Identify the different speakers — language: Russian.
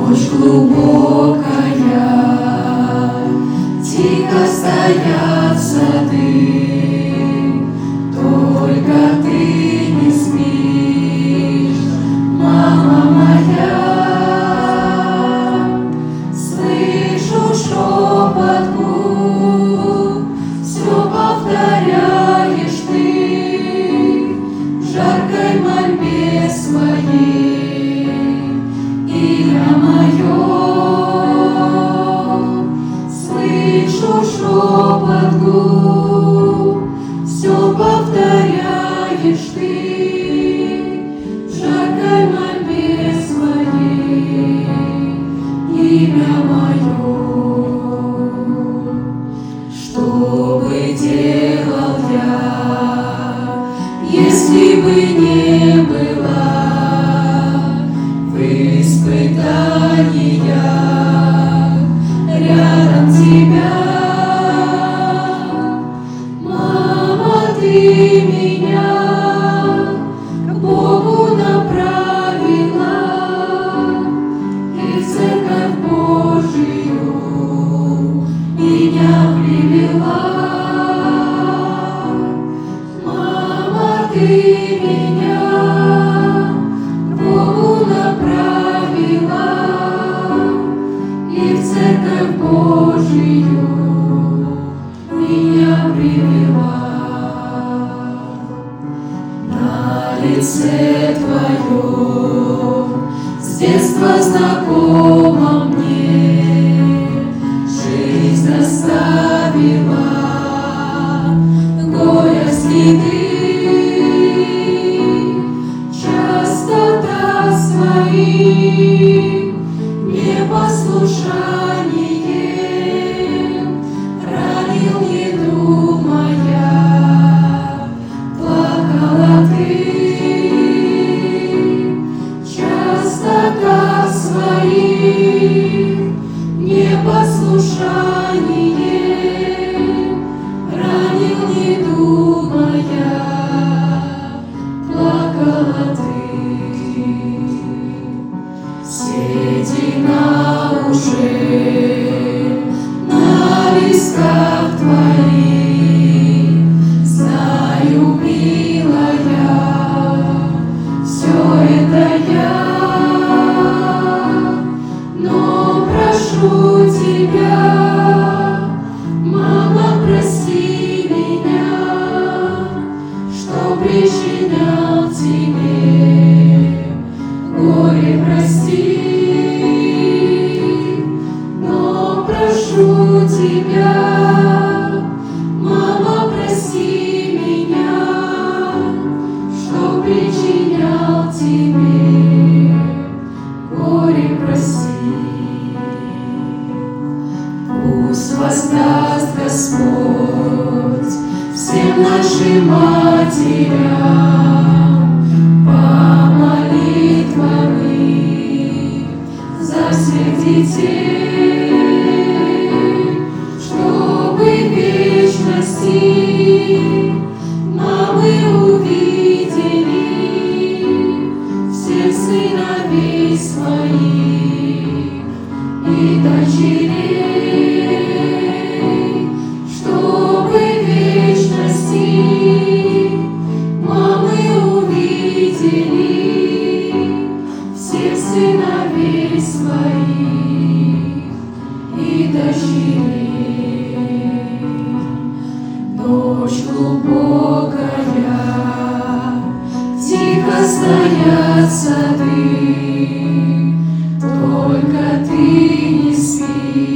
Speaker 1: Ночь глубокая, тихо стоят сады, только ты не спишь, мама моя. Слышу шепот губ, все повторяешь ты в жаркой мольбе своей. Имя мое, слышу шепот губ, все повторяешь ты в жаркой мольбе своей. Имя мое. Что бы делал я, если бы не была в испытаниях рядом тебя? Мама, ты меня к Богу направила и в церковь Божию меня привела. Мама, ты меня к Богу направила и в церковь Божию меня привела. На лице твоем с детства знакомо мне жизнь оставила горя следы. Частота своих непослушанием ранил, не думая, плакала ты. Частота своих непослушанием ранил, не думая, плакала ты. Сети на душе, на висках твоих, знаю, милая, все это я, но прошу тебя, мама, прости меня, что причинял тебе горе, прости. Но прошу тебя, мама, прости меня, что причинял тебе горе, прости. Пусть воздаст Господь всем нашим матерям по молитвам их за всех детей, чтобы в вечности мамы увидели всех сыновей своих и дочерей, чтобы в вечности мамы увидели всех сыновей своих и дочерей. Ночь глубокая, тихо стоят сады, только ты не спишь.